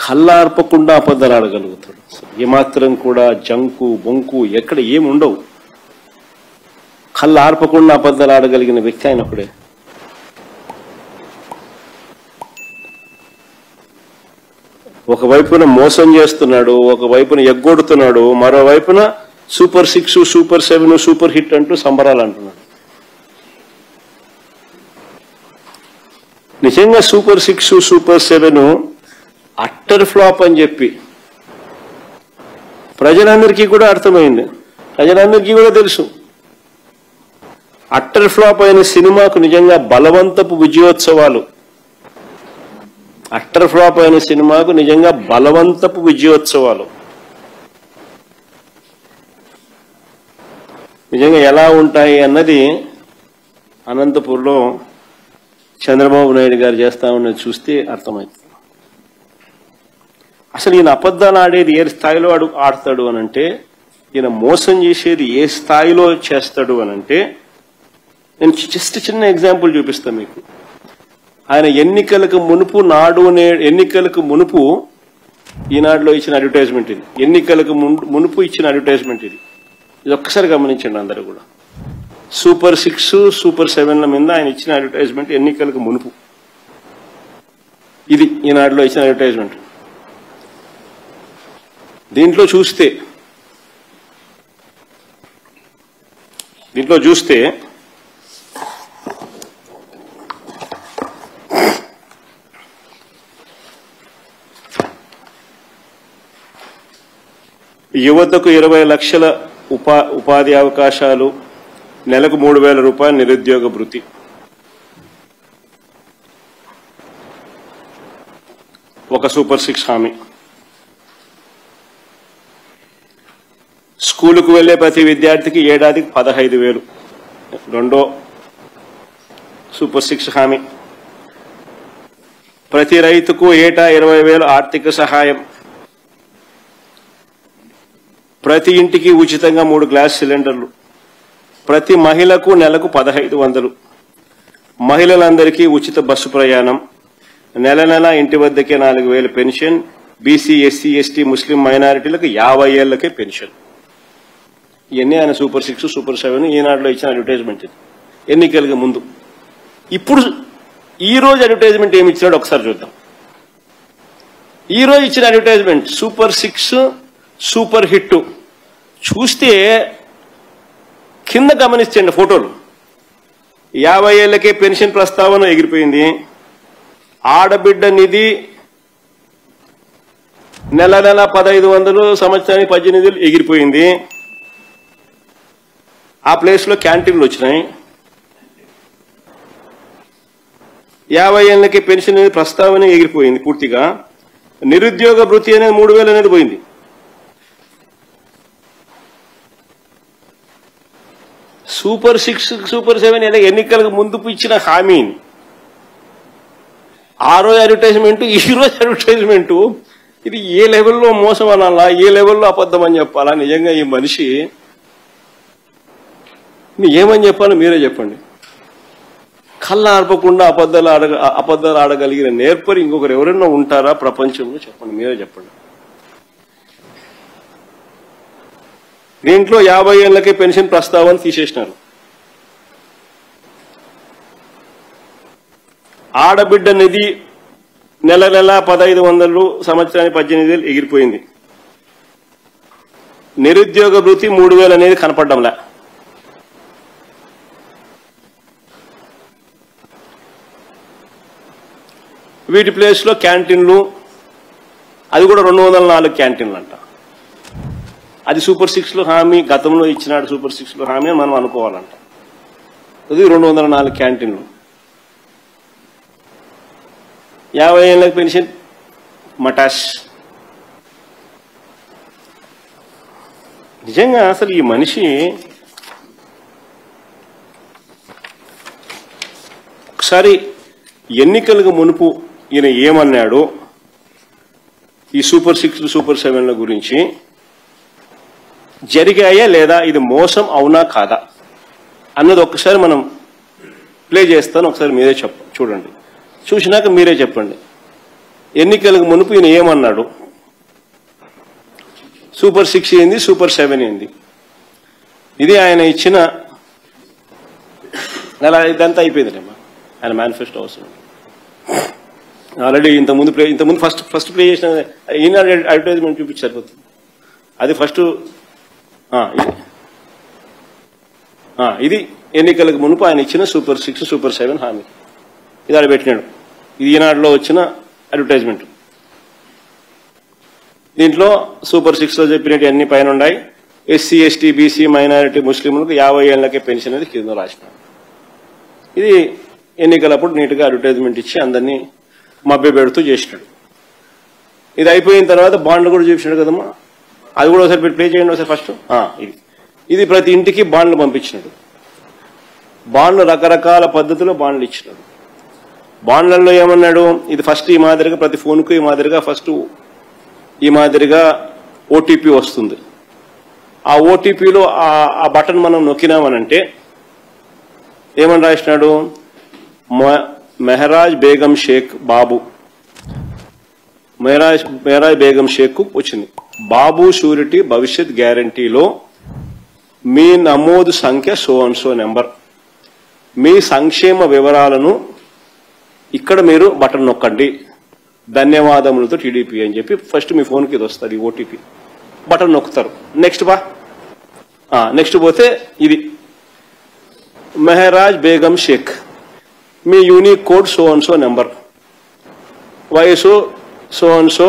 కళ్ళార్పకుండా అబద్ధాలు ఆడగలుగుతాడు. ఏమాత్రం కూడా జంకు బొంకు ఎక్కడ ఏమి ఉండవు. కళ్ళార్పకుండా అబద్ధాలు ఆడగలిగిన వ్యక్తి ఆయన ఒకడే. ఒకవైపున మోసం చేస్తున్నాడు, ఒకవైపున ఎగ్గొడుతున్నాడు, మరోవైపున సూపర్ 6, సూపర్ 7, సూపర్ హిట్ అంటూ సంబరాలు అంటున్నాడు. నిజంగా సూపర్ 6, సూపర్ 7 అట్టర్ ఫ్లాప్ అని చెప్పి ప్రజలందరికీ కూడా అర్థమైంది, ప్రజలందరికీ కూడా తెలుసు. అట్టర్ ఫ్లాప్ అయిన సినిమాకు నిజంగా బలవంతపు విజయోత్సవాలు. అట్టర్ ఫ్లాప్ అయిన సినిమాకు నిజంగా బలవంతపు విజయోత్సవాలు. నిజంగా ఎలా ఉంటాయి అన్నది అనంతపూర్లో చంద్రబాబు నాయుడు గారు చేస్తా ఉన్నది చూస్తే అర్థమవుతుంది. అసలు ఈయన అబద్ధాలు ఆడేది ఏ స్థాయిలో ఆడతాడు అనంటే, ఈయన మోసం చేసేది ఏ స్థాయిలో చేస్తాడు అనంటే, నేను జస్ట్ చిన్న ఎగ్జాంపుల్ చూపిస్తాను మీకు. ఆయన ఎన్నికలకు మునుపు ఈనాడులో ఇచ్చిన అడ్వర్టైజ్మెంట్ ఇది. ఎన్నికలకు మునుపు ఇచ్చిన అడ్వర్టైజ్మెంట్ ఇది. ఇది ఒక్కసారి గమనించండి అందరూ కూడా. సూపర్ 6, సూపర్ 7ల మీద ఆయన ఇచ్చిన అడ్వర్టైజ్మెంట్ ఎన్నికలకు మునుపు. ఇది ఈనాడులో ఇచ్చిన అడ్వర్టైజ్మెంట్. దీంట్లో చూస్తే యువతకు 20 లక్షల ఉపాధి అవకాశాలు, నెలకు 3,000 రూపాయల నిరుద్యోగ భృతి. ఒక సూపర్ 6 హామీ. స్కూలుకు వెళ్లే ప్రతి విద్యార్థికి ఏడాదికి 15,000. రెండో సూపర్ 6 హామీ. ప్రతి రైతుకు ఏటా 20,000 ఆర్థిక సహాయం. ప్రతి ఇంటికి ఉచితంగా 3 గ్యాస్ సిలిండర్లు. ప్రతి మహిళకు నెలకు 1,500. మహిళలందరికీ ఉచిత బస్సు ప్రయాణం. నెల ఇంటి వద్దకే 4,000 పెన్షన్. బీసీ, ఎస్సీ, ఎస్టీ, ముస్లిం మైనారిటీలకు 50 ఏళ్లకే పెన్షన్. ఇవన్నీ ఆయన సూపర్ 6, సూపర్ 7 ఈనాడులో ఇచ్చిన అడ్వర్టైజ్మెంట్ ఇది ఎన్నికలకు ముందు. ఇప్పుడు ఈ రోజు అడ్వర్టైజ్మెంట్ ఏమి ఇచ్చాడో ఒకసారి చూద్దాం. ఈ రోజు ఇచ్చిన అడ్వర్టైజ్మెంట్ సూపర్ 6, సూపర్ హిట్. చూస్తే కింద గమనించండి ఫోటోలు. 50 ఏళ్లకే పెన్షన్ ప్రస్తావన ఎగిరిపోయింది. ఆడబిడ్డ నిధి నెల 1,500, సంవత్సరానికి 18,000 ఎగిరిపోయింది. ఆ ప్లేస్ లో క్యాంటీన్లు వచ్చినాయి. 50 ఏళ్లకే పెన్షన్ అనేది ప్రస్తావన ఎగిరిపోయింది పూర్తిగా. నిరుద్యోగ భృతి అనేది 3,000 అనేది పోయింది. సూపర్ 6, సూపర్ 7 ఎన్నికలకు ముందు ఇచ్చిన హామీని ఆ రోజు అడ్వర్టైజ్మెంట్, ఈ రోజు అడ్వర్టైజ్మెంట్, ఇది ఏ లెవెల్లో మోసం అనాలా, ఏ లెవెల్లో అబద్ధం అని చెప్పాలా? నిజంగా ఈ మనిషి ఏమని చెప్పాలో మీరే చెప్పండి. కళ్ళ ఆర్పకుండా అబద్ధాలు ఆడగలిగిన నేర్పరి ఇంకొకరు ఎవరైనా ఉంటారా ప్రపంచంలో? చెప్పండి, మీరే చెప్పండి. దీంట్లో 50 ఏళ్లకే పెన్షన్ ప్రస్తావన తీసేసినారు. ఆడబిడ్డ నిధి నెల 1,500, సంవత్సరానికి 18,000 ఎగిరిపోయింది. నిరుద్యోగ భృతి 3,000 అనేది కనపడ్డంలా. వీటి ప్లేస్ లో క్యాంటీన్లు, అది కూడా 204 క్యాంటీన్లు అంట. అది సూపర్ 6 లో హామీ, గతంలో ఇచ్చినాడు సూపర్ 6 లో హామీ మనం అనుకోవాలంట. అది 204 క్యాంటీన్లు. 50 ఏళ్ళకి పెన్షన్ మటాష్. నిజంగా అసలు ఈ మనిషి ఒకసారి ఎన్నికలకు మునుపు ఈయన ఏమన్నాడు ఈ సూపర్ 6, సూపర్ 7ల గురించి, జరిగాయా లేదా, ఇది మోసం అవునా కాదా అన్నది ఒక్కసారి మనం ప్లే చేస్తాను. ఒకసారి మీరే చూడండి, చూసినాక మీరే చెప్పండి. ఎన్నికలకు మునుపు ఈయన ఏమన్నాడు? సూపర్ 6 ఏంది, సూపర్ 7 ఏంది? ఇది ఆయన ఇచ్చిన అలా ఇదంతా అయిపోయిందిలేమ్మా. ఆయన మేనిఫెస్టో అవసరం ఆల్రెడీ ఇంతకుముందు ఫస్ట్ ప్లే చేసిన ఈనాడు అడ్వర్టైజ్మెంట్ చూపించి సరిపోతుంది. అది ఫస్ట్. ఇది ఎన్నికలకు మునుపు ఆయన ఇచ్చిన సూపర్ 6, సూపర్ 7 హామీ. ఇది ఆడ పెట్టినాడు. ఇది ఈనాడులో వచ్చిన అడ్వర్టైజ్మెంట్. దీంట్లో సూపర్ 6లో చెప్పినట్టు అన్ని పైన ఉన్నాయి. ఎస్సీ, ఎస్టీ, బీసీ, మైనారిటీ, ముస్లింలకు 50 ఏళ్లకే పెన్షన్ అనేది కింద రాసినాడు. ఇది ఎన్నికలప్పుడు నీట్గా అడ్వర్టైజ్మెంట్ ఇచ్చి అందరినీ మభ్య పెడుతూ చేసినాడు. ఇది అయిపోయిన తర్వాత బాండ్లు కూడా చూపించాడు కదమ్మా. అది కూడా ఒకసారి ప్లే చేయండి ఒకసారి ఫస్ట్. ఇది ప్రతి ఇంటికి బాండ్లు పంపించినాడు. బాండ్లు రకరకాల పద్ధతిలో బాండ్లు ఇచ్చినాడు. బాండ్లలో ఏమన్నాడు? ఇది ఫస్ట్ ఈ మాదిరిగా ప్రతి ఫోన్కు ఈ మాదిరిగా ఫస్ట్ ఈ మాదిరిగా ఓటీపీ వస్తుంది. ఆ ఓటీపీలో ఆ బటన్ మనం నొక్కినామనంటే ఏమని రాసినాడు? మెహరాజ్ బేగం షేక్ బాబు, మెహరాజ్ బేగం షేక్ వచ్చింది. బాబు షూరిటీ భవిష్యత్ గ్యారంటీలో మీ నమోదు సంఖ్య సో అండ్ సో నెంబర్, మీ సంక్షేమ వివరాలను ఇక్కడ మీరు బటన్ నొక్కండి, ధన్యవాదములతో టీడీపీ అని చెప్పి ఫస్ట్ మీ ఫోన్కి ఇది వస్తుంది ఓటీపీ. బటన్ నొక్కుతారు. నెక్స్ట్ పోతే ఇది మెహరాజ్ బేగం షేక్, మీ unique code so and so number, వయసు సో అండ్ సో,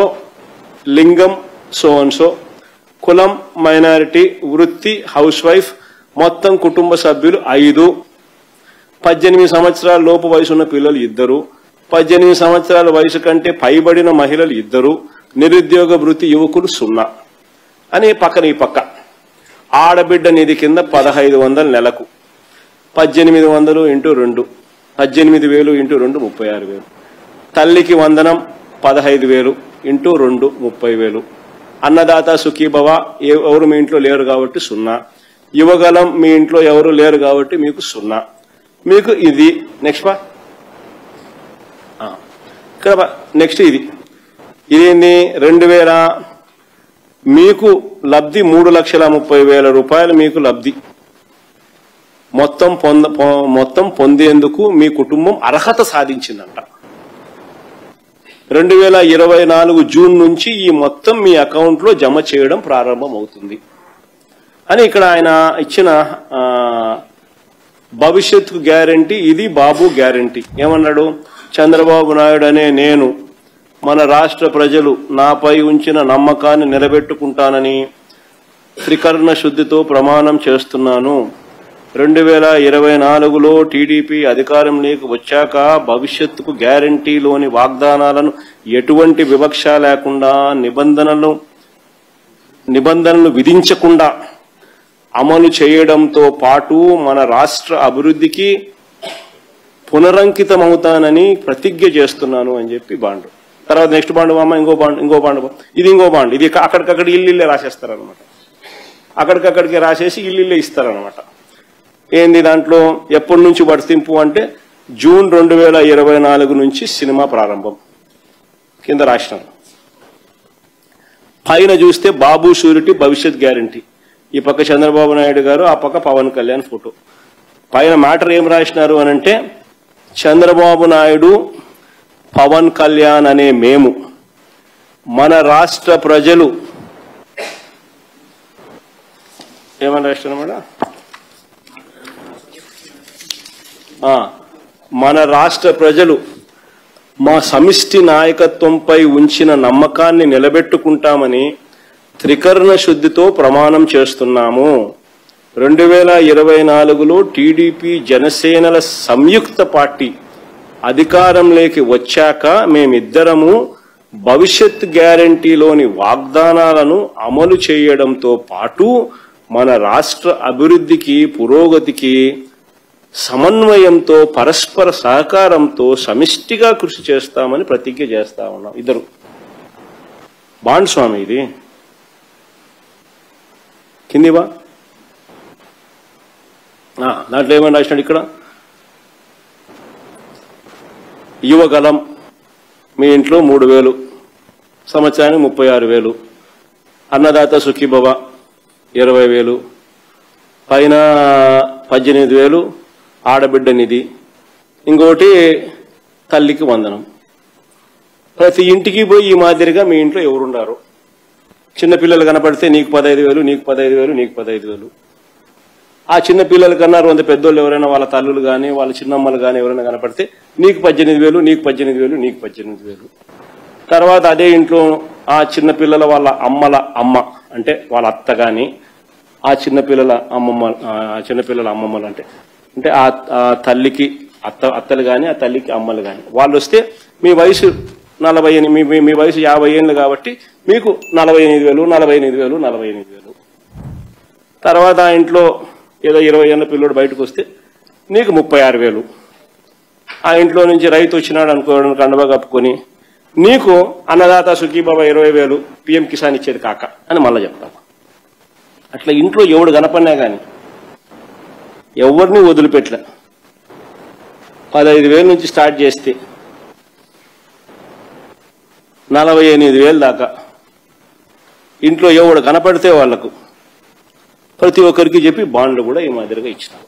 లింగం సో అండ్ సో, కులం మైనారిటీ, వృత్తి హౌస్ వైఫ్, మొత్తం కుటుంబ సభ్యులు 5, 18 సంవత్సరాల లోపు వయసున్న పిల్లలు 2, 18 సంవత్సరాల వయసు కంటే పైబడిన మహిళలు 2, నిరుద్యోగ వృత్తి యువకులు 0 అని పక్కన ఈ పక్క. ఆడబిడ్డ నిధి కింద 1500 నెలకు, 1800 ఇంటూ 2, 18,000 ఇంటూ 2 36,000. తల్లికి వందనం 15,000 ఇంటూ 2 30,000. అన్నదాత సుఖీభవ ఎవరు మీ ఇంట్లో లేరు కాబట్టి 0. యువగలం మీ ఇంట్లో ఎవరు లేరు కాబట్టి మీకు 0. మీకు ఇది నెక్స్ట్ ఇక్కడ నెక్స్ట్ ఇదేంది 2000 మీకు లబ్ధి 3,30,000 రూపాయలు మీకు లబ్ధి మొత్తం పొందేందుకు మీ కుటుంబం అర్హత సాధించిందంట. 2024 జూన్ నుంచి ఈ మొత్తం మీ అకౌంట్ లో జమ చేయడం ప్రారంభం అవుతుంది అని ఇక్కడ ఆయన ఇచ్చిన భవిష్యత్తు గ్యారంటీ. ఇది బాబు గ్యారంటీ. ఏమన్నాడు? చంద్రబాబు నాయుడు అనే నేను మన రాష్ట్ర ప్రజలు నాపై ఉంచిన నమ్మకాన్ని నిలబెట్టుకుంటానని త్రికరణ శుద్ధితో ప్రమాణం చేస్తున్నాను. 2024లో టీడీపీ అధికారంలోకి వచ్చాక భవిష్యత్తుకు గ్యారంటీలోని వాగ్దానాలను ఎటువంటి వివక్ష లేకుండా నిబంధనలు విధించకుండా అమలు చేయడంతో పాటు మన రాష్ట్ర అభివృద్ధికి పునరంకితమవుతానని ప్రతిజ్ఞ చేస్తున్నాను అని చెప్పి బాండ్. తర్వాత నెక్స్ట్ బాండ్ ఇంకో బాండ్ ఇది అక్కడికక్కడ ఇల్లు రాసేస్తారనమాట. అక్కడికక్కడికి రాసేసి ఇల్లు ఇస్తారనమాట. ఏంది దాంట్లో ఎప్పటి నుంచి వర్తింపు అంటే జూన్ 2024 నుంచి సినిమా ప్రారంభం కింద రాష్ట్రం. పైన చూస్తే బాబు షూరిటీ భవిష్యత్ గ్యారంటీ. ఈ పక్క చంద్రబాబు నాయుడు గారు, ఆ పక్క పవన్ కళ్యాణ్ ఫోటో. పైన మ్యాటర్ ఏం రాసినారు అనంటే చంద్రబాబు నాయుడు, పవన్ కళ్యాణ్ అనే మేము మన రాష్ట్ర ప్రజలు ఏమని రాష్ట్రం మన రాష్ట్ర ప్రజలు మా సమిష్టి నాయకత్వంపై ఉంచిన నమ్మకాన్ని నిలబెట్టుకుంటామని త్రికరణ శుద్ధితో ప్రమాణం చేస్తున్నాము. 2024లో టీడీపీ జనసేనల సంయుక్త పార్టీ అధికారంలోకి వచ్చాక మేమిద్దరము భవిష్యత్ గ్యారంటీలోని వాగ్దానాలను అమలు చేయడంతో పాటు మన రాష్ట్ర అభివృద్ధికి పురోగతికి సమన్వయంతో పరస్పర సహకారంతో సమిష్టిగా కృషి చేస్తామని ప్రతిజ్ఞ చేస్తా ఉన్నాం. ఇద్దరు బాండ్ స్వామి. ఇది కిందివా దాంట్లో ఏమని రాసినాడు? ఇక్కడ యువగలం మీ ఇంట్లో 3,000, సంవత్సరానికి 36,000. అన్నదాత సుఖీభవ 20,000, పైన 18,000 ఆడబిడ్డ నిధి, ఇంకోటి తల్లికి వందనం. ప్రతి ఇంటికి పోయి ఈ మాదిరిగా మీ ఇంట్లో ఎవరున్నారు, చిన్నపిల్లలు కనపడితే నీకు 15,000, నీకు 15,000, నీకు 15,000. ఆ చిన్న పిల్లల కన్నా 2 పెద్దోళ్ళు ఎవరైనా వాళ్ళ తల్లులు కానీ వాళ్ళ చిన్నమ్మలు కానీ ఎవరైనా కనపడితే నీకు 18,000, నీకు 18,000, నీకు 18,000. తర్వాత అదే ఇంట్లో ఆ చిన్న పిల్లల వాళ్ళ అమ్మల అమ్మ అంటే వాళ్ళ అత్త కానీ ఆ చిన్నపిల్లల అమ్మమ్మలు అంటే ఆ తల్లికి అత్తలు కానీ ఆ తల్లికి అమ్మలు కానీ వాళ్ళు వస్తే మీ వయసు 40, మీ వయసు 50 ఏళ్ళు కాబట్టి మీకు 48,000. తర్వాత ఆ ఇంట్లో ఏదో 20 ఏళ్ళ పిల్లోడు బయటకు వస్తే నీకు 36,000. ఆ ఇంట్లో నుంచి రైతు వచ్చినాడు అనుకోవడం కండవ కప్పుకొని నీకు అన్నదాత సుఖీబాబా 20,000 పిఎం కిసాన్ ఇచ్చేది కాక అని మళ్ళీ చెప్తాం. అట్లా ఇంట్లో ఎవడు కనపడినా కానీ ఎవరిని వదిలిపెట్టలే. 15,000 నుంచి స్టార్ట్ చేస్తే 48,000 దాకా ఇంట్లో ఎవడు కనపడితే వాళ్లకు ప్రతి ఒక్కరికి చెప్పి బాండ్లు కూడా ఈ మాదిరిగా ఇచ్చినారు.